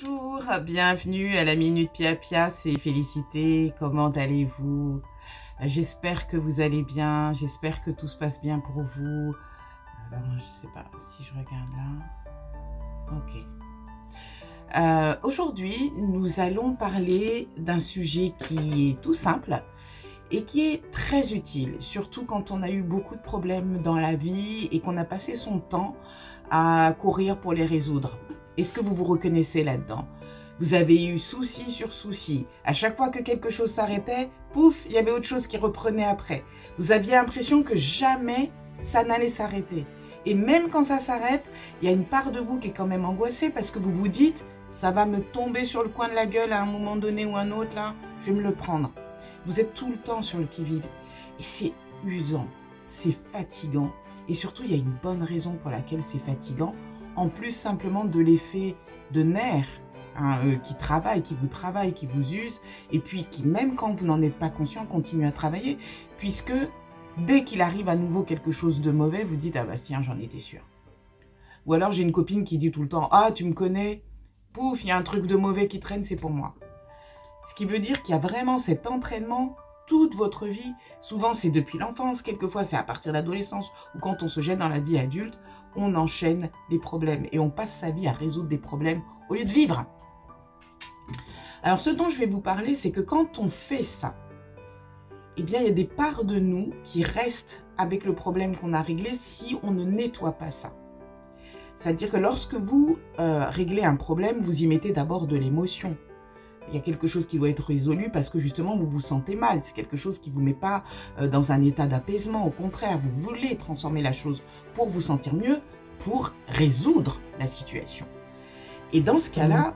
Bonjour, bienvenue à la Minute Pia Pia, c'est Félicité, comment allez-vous? J'espère que vous allez bien, j'espère que tout se passe bien pour vous. Alors, je sais pas si je regarde là. Ok. Aujourd'hui, nous allons parler d'un sujet qui est tout simple et qui est très utile, surtout quand on a eu beaucoup de problèmes dans la vie et qu'on a passé son temps à courir pour les résoudre. Est-ce que vous vous reconnaissez là-dedans? Vous avez eu souci sur souci. À chaque fois que quelque chose s'arrêtait, pouf, il y avait autre chose qui reprenait après. Vous aviez l'impression que jamais ça n'allait s'arrêter. Et même quand ça s'arrête, il y a une part de vous qui est quand même angoissée parce que vous vous dites, ça va me tomber sur le coin de la gueule à un moment donné ou un autre, là, je vais me le prendre. Vous êtes tout le temps sur le qui-vive. Et c'est usant, c'est fatigant. Et surtout, il y a une bonne raison pour laquelle c'est fatigant. En plus simplement de l'effet de nerfs qui travaillent, qui vous usent, et puis qui, même quand vous n'en êtes pas conscient, continuent à travailler, puisque dès qu'il arrive à nouveau quelque chose de mauvais, vous dites « Ah bah tiens, j'en étais sûre ». Ou alors j'ai une copine qui dit tout le temps « Ah, tu me connais, pouf, il y a un truc de mauvais qui traîne, c'est pour moi ». Ce qui veut dire qu'il y a vraiment cet entraînement toute votre vie. Souvent, c'est depuis l'enfance, quelquefois c'est à partir de l'adolescence, ou quand on se jette dans la vie adulte, on enchaîne les problèmes et on passe sa vie à résoudre des problèmes au lieu de vivre. Alors, ce dont je vais vous parler, c'est que quand on fait ça, eh bien, il y a des parts de nous qui restent avec le problème qu'on a réglé si on ne nettoie pas ça. C'est-à-dire que lorsque vous réglez un problème, vous y mettez d'abord de l'émotion. Il y a quelque chose qui doit être résolu parce que justement vous vous sentez mal. C'est quelque chose qui ne vous met pas dans un état d'apaisement. Au contraire, vous voulez transformer la chose pour vous sentir mieux, pour résoudre la situation. Et dans ce cas-là,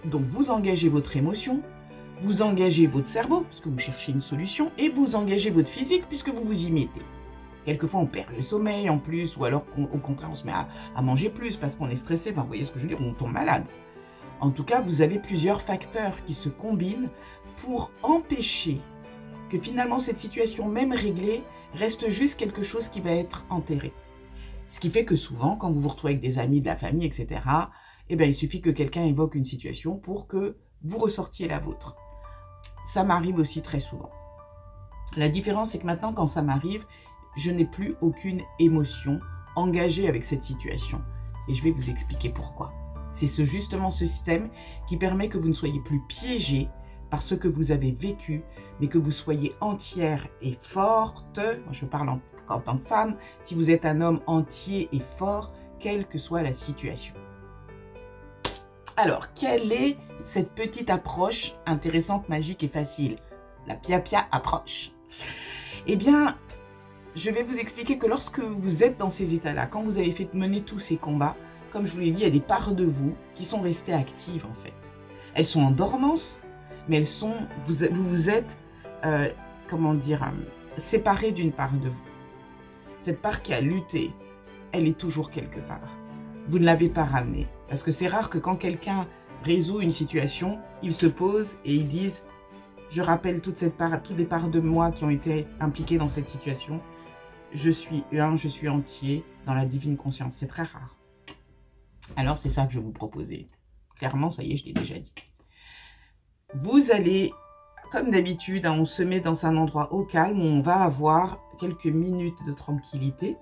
donc vous engagez votre émotion, vous engagez votre cerveau, parce que vous cherchez une solution, et vous engagez votre physique, puisque vous vous y mettez. Quelquefois, on perd le sommeil en plus, ou alors au contraire, on se met à manger plus parce qu'on est stressé. Enfin, vous voyez ce que je veux dire, on tombe malade. En tout cas, vous avez plusieurs facteurs qui se combinent pour empêcher que finalement cette situation, même réglée, reste juste quelque chose qui va être enterré. Ce qui fait que souvent, quand vous vous retrouvez avec des amis, de la famille, etc., eh bien, il suffit que quelqu'un évoque une situation pour que vous ressortiez la vôtre. Ça m'arrive aussi très souvent. La différence, c'est que maintenant, quand ça m'arrive, je n'ai plus aucune émotion engagée avec cette situation. Et je vais vous expliquer pourquoi. C'est justement ce système qui permet que vous ne soyez plus piégé par ce que vous avez vécu, mais que vous soyez entière et forte. Moi, je parle en tant que femme. Si vous êtes un homme entier et fort, quelle que soit la situation. Alors, quelle est cette petite approche intéressante, magique et facile? La Pia Pia approche. Eh bien, je vais vous expliquer que lorsque vous êtes dans ces états-là, quand vous avez fait mener tous ces combats, comme je vous l'ai dit, il y a des parts de vous qui sont restées actives en fait. Elles sont en dormance, mais elles sont, vous êtes, comment dire, séparés d'une part de vous. Cette part qui a lutté, elle est toujours quelque part. Vous ne l'avez pas ramenée. Parce que c'est rare que quand quelqu'un résout une situation, ils se posent et ils disent « Je rappelle toutes les parts de moi qui ont été impliquées dans cette situation. Je suis un, je suis entier dans la divine conscience. » C'est très rare. Alors, c'est ça que je vais vous proposer. Clairement, ça y est, je l'ai déjà dit. Vous allez, comme d'habitude, on se met dans un endroit au calme où on va avoir quelques minutes de tranquillité.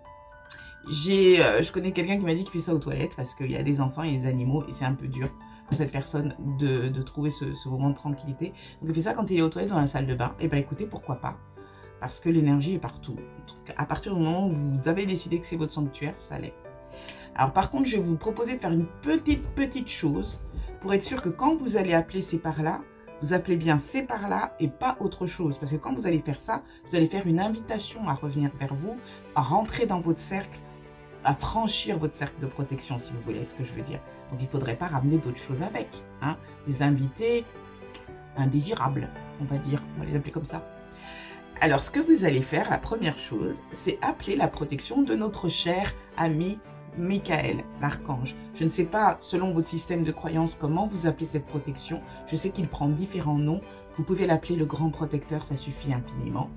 Je connais quelqu'un qui m'a dit qu'il fait ça aux toilettes parce qu'il y a des enfants et des animaux et c'est un peu dur pour cette personne de trouver ce moment de tranquillité. Donc, il fait ça quand il est aux toilettes dans la salle de bain. Et bien, écoutez, pourquoi pas? Parce que l'énergie est partout. Donc, à partir du moment où vous avez décidé que c'est votre sanctuaire, ça l'est. Alors par contre, je vais vous proposer de faire une petite chose pour être sûr que quand vous allez appeler ces parts-là, vous appelez bien ces parts-là et pas autre chose. Parce que quand vous allez faire ça, vous allez faire une invitation à revenir vers vous, à rentrer dans votre cercle, à franchir votre cercle de protection, si vous voulez ce que je veux dire. Donc il ne faudrait pas ramener d'autres choses avec. Hein, des invités indésirables, on va dire, on va les appeler comme ça. Alors ce que vous allez faire, la première chose, c'est appeler la protection de notre cher ami Michael, l'archange. Je ne sais pas, selon votre système de croyance, comment vous appelez cette protection. Je sais qu'il prend différents noms. Vous pouvez l'appeler le grand protecteur, ça suffit infiniment.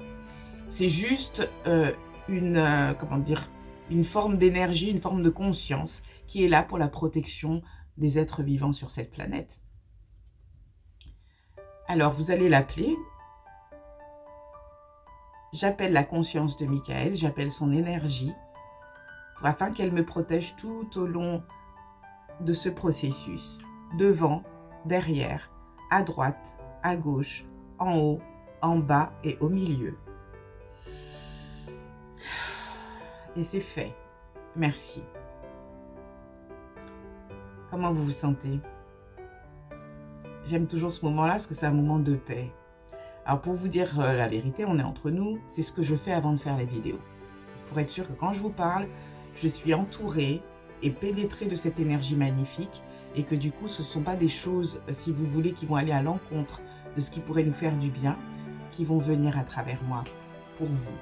C'est juste comment dire, une forme d'énergie, une forme de conscience qui est là pour la protection des êtres vivants sur cette planète. Alors, vous allez l'appeler. J'appelle la conscience de Michael, j'appelle son énergie, afin qu'elle me protège tout au long de ce processus, devant, derrière, à droite, à gauche, en haut, en bas et au milieu. Et c'est fait. Merci. Comment vous vous sentez? J'aime toujours ce moment-là parce que c'est un moment de paix. Alors pour vous dire la vérité, on est entre nous, c'est ce que je fais avant de faire les vidéos. Pour être sûr que quand je vous parle, je suis entourée et pénétrée de cette énergie magnifique et que du coup, ce ne sont pas des choses, si vous voulez, qui vont aller à l'encontre de ce qui pourrait nous faire du bien, qui vont venir à travers moi, pour vous.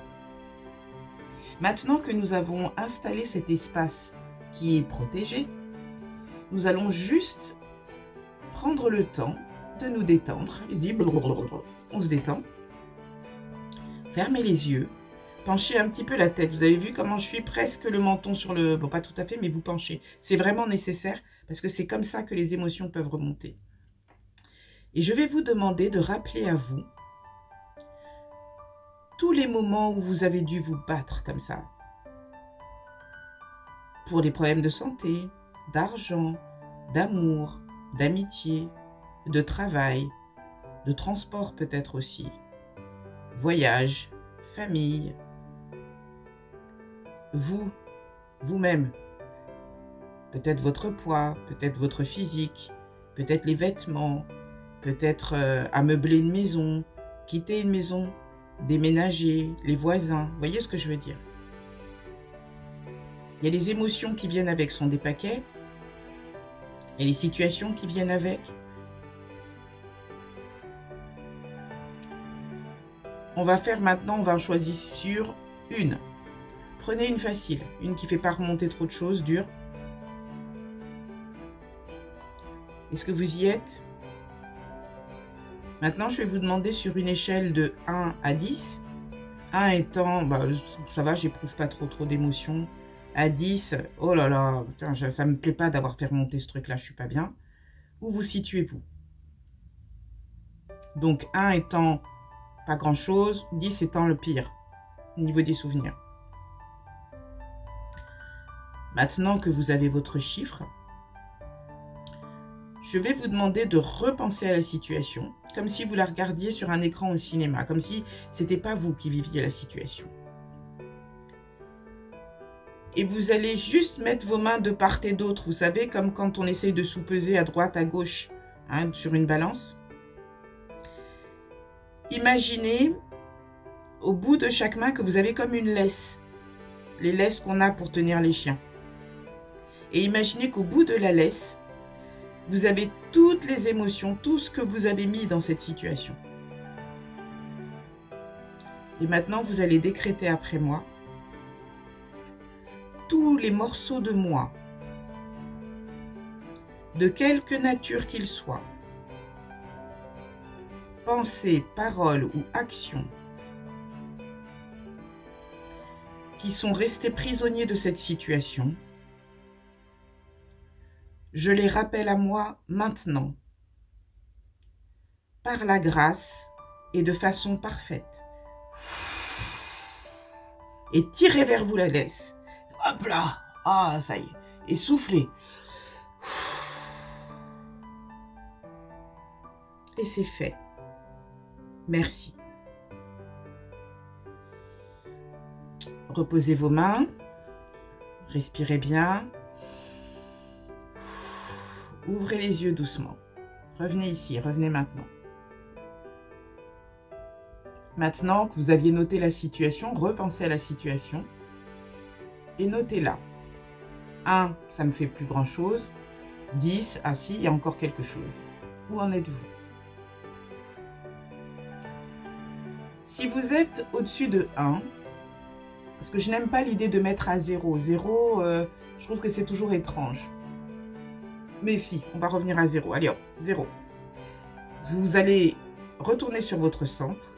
Maintenant que nous avons installé cet espace qui est protégé, nous allons juste prendre le temps de nous détendre. On se détend. Fermez les yeux. Penchez un petit peu la tête. Vous avez vu comment je suis presque le menton sur le... Bon, pas tout à fait, mais vous penchez. C'est vraiment nécessaire parce que c'est comme ça que les émotions peuvent remonter. Et je vais vous demander de rappeler à vous tous les moments où vous avez dû vous battre comme ça. Pour des problèmes de santé, d'argent, d'amour, d'amitié, de travail, de transport peut-être aussi, voyage, famille, vous-même, peut-être votre poids, peut-être votre physique, peut-être les vêtements, peut-être ameubler une maison, quitter une maison, déménager, les voisins, vous voyez ce que je veux dire? Il y a les émotions qui viennent avec, sont des paquets, et les situations qui viennent avec. On va faire maintenant, on va en choisir sur une. Prenez une facile, une qui ne fait pas remonter trop de choses, dure. Est-ce que vous y êtes? Maintenant, je vais vous demander sur une échelle de 1 à 10. 1 étant, bah, ça va, j'éprouve pas trop d'émotions. À 10, oh là là, putain, ça me plaît pas d'avoir fait remonter ce truc-là, je suis pas bien. Où vous situez-vous? Donc 1 étant pas grand-chose, 10 étant le pire, au niveau des souvenirs. Maintenant que vous avez votre chiffre, je vais vous demander de repenser à la situation, comme si vous la regardiez sur un écran au cinéma, comme si ce n'était pas vous qui viviez la situation. Et vous allez juste mettre vos mains de part et d'autre, vous savez, comme quand on essaye de sous-peser à droite, à gauche, hein, sur une balance. Imaginez au bout de chaque main que vous avez comme une laisse, les laisses qu'on a pour tenir les chiens. Et imaginez qu'au bout de la laisse, vous avez toutes les émotions, tout ce que vous avez mis dans cette situation. Et maintenant, vous allez décréter après moi tous les morceaux de moi, de quelque nature qu'ils soient, pensées, paroles ou actions, qui sont restés prisonniers de cette situation, je les rappelle à moi maintenant, par la grâce et de façon parfaite. Et tirez vers vous la laisse. Hop là! Ah, ça y est. Et soufflez. Et c'est fait. Merci. Reposez vos mains. Respirez bien. Ouvrez les yeux doucement. Revenez ici, revenez maintenant. Maintenant que vous aviez noté la situation, repensez à la situation et notez-la. 1, ça ne me fait plus grand-chose. 10, ah si, il y a encore quelque chose. Où en êtes-vous? Si vous êtes au-dessus de 1, parce que je n'aime pas l'idée de mettre à 0. 0, je trouve que c'est toujours étrange. Mais si, on va revenir à 0. Allez hop, 0. Vous allez retourner sur votre centre,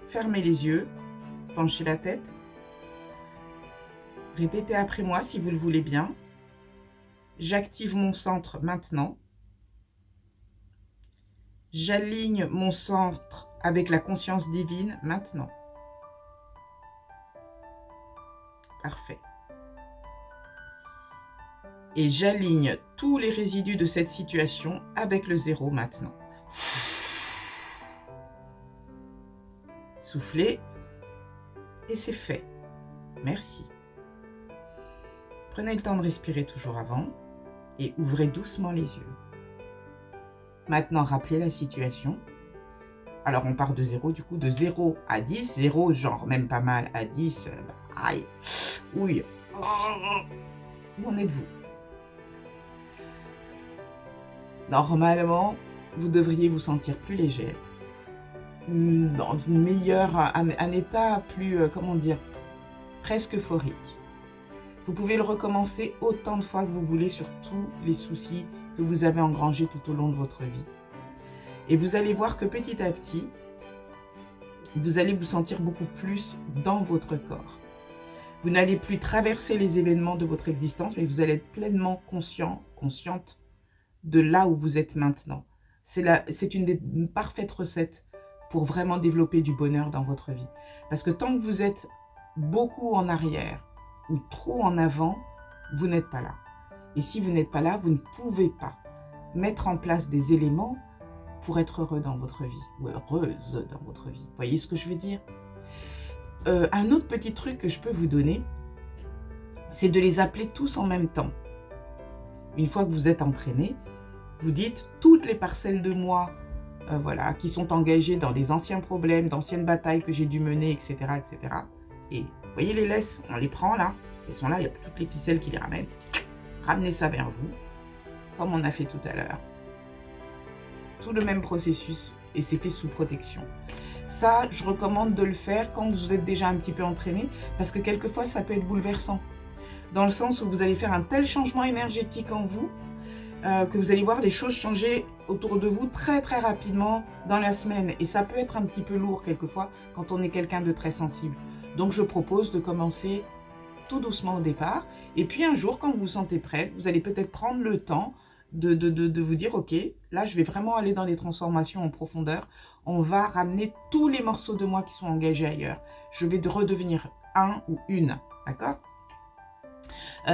fermer les yeux, pencher la tête. Répétez après moi si vous le voulez bien. J'active mon centre maintenant. J'aligne mon centre avec la conscience divine maintenant. Parfait. Et j'aligne tous les résidus de cette situation avec le 0 maintenant. Soufflez. Et c'est fait. Merci. Prenez le temps de respirer toujours avant et ouvrez doucement les yeux. Maintenant, rappelez la situation. Alors, on part de 0, du coup, de 0 à 10. 0, genre, même pas mal, à 10. Aïe. Ouille. Où en êtes-vous? Normalement, vous devriez vous sentir plus léger. Dans une meilleure, un état plus, comment dire, presque euphorique. Vous pouvez le recommencer autant de fois que vous voulez sur tous les soucis que vous avez engrangés tout au long de votre vie. Et vous allez voir que petit à petit, vous allez vous sentir beaucoup plus dans votre corps. Vous n'allez plus traverser les événements de votre existence, mais vous allez être pleinement conscient, consciente de là où vous êtes maintenant. C'est une des parfaites recettes pour vraiment développer du bonheur dans votre vie. Parce que tant que vous êtes beaucoup en arrière ou trop en avant, vous n'êtes pas là. Et si vous n'êtes pas là, vous ne pouvez pas mettre en place des éléments pour être heureux dans votre vie ou heureuse dans votre vie. Vous voyez ce que je veux dire? Un autre petit truc que je peux vous donner, c'est de les appeler tous en même temps. Une fois que vous êtes entraîné, vous dites toutes les parcelles de moi voilà, qui sont engagées dans des anciens problèmes, d'anciennes batailles que j'ai dû mener, etc., etc. Et vous voyez les laisses, on les prend là, elles sont là, il y a toutes les ficelles qui les ramènent. Ramenez ça vers vous, comme on a fait tout à l'heure. Tout le même processus, et c'est fait sous protection. Ça, je recommande de le faire quand vous êtes déjà un petit peu entraîné, parce que quelquefois, ça peut être bouleversant. Dans le sens où vous allez faire un tel changement énergétique en vous, que vous allez voir des choses changer autour de vous très très rapidement dans la semaine. Et ça peut être un petit peu lourd quelquefois quand on est quelqu'un de très sensible. Donc je propose de commencer tout doucement au départ. Et puis un jour, quand vous vous sentez prêt, vous allez peut-être prendre le temps de vous dire, ok, là je vais vraiment aller dans des transformations en profondeur. On va ramener tous les morceaux de moi qui sont engagés ailleurs. Je vais redevenir un ou une, d'accord ?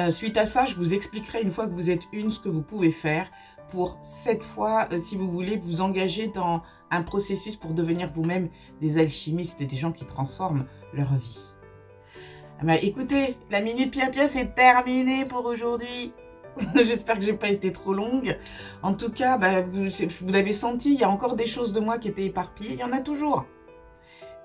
Suite à ça, je vous expliquerai une fois que vous êtes une, ce que vous pouvez faire pour cette fois, si vous voulez, vous engager dans un processus pour devenir vous-même des alchimistes et des gens qui transforment leur vie. Bah, écoutez, la minute Pia-Pia, c'est terminé pour aujourd'hui. J'espère que je n'ai pas été trop longue. En tout cas, bah, vous l'avez senti, il y a encore des choses de moi qui étaient éparpillées. Il y en a toujours.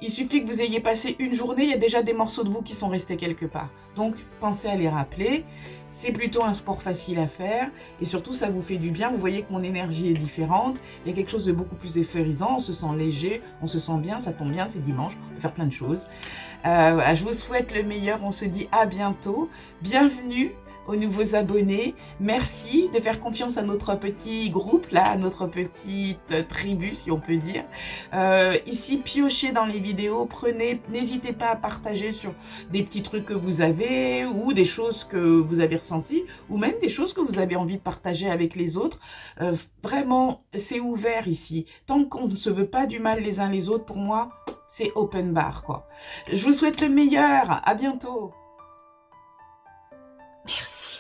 Il suffit que vous ayez passé une journée, il y a déjà des morceaux de vous qui sont restés quelque part. Donc, pensez à les rappeler. C'est plutôt un sport facile à faire. Et surtout, ça vous fait du bien. Vous voyez que mon énergie est différente. Il y a quelque chose de beaucoup plus euphorisant. On se sent léger, on se sent bien, ça tombe bien, c'est dimanche. On peut faire plein de choses. Voilà, je vous souhaite le meilleur. On se dit à bientôt. Bienvenue aux nouveaux abonnés. Merci de faire confiance à notre petit groupe, là, à notre petite tribu, si on peut dire. Ici, piochez dans les vidéos, prenez, n'hésitez pas à partager sur des petits trucs que vous avez, ou des choses que vous avez ressenties, ou même des choses que vous avez envie de partager avec les autres. Vraiment, c'est ouvert ici. Tant qu'on ne se veut pas du mal les uns les autres, pour moi, c'est open bar, quoi. Je vous souhaite le meilleur. À bientôt. Merci.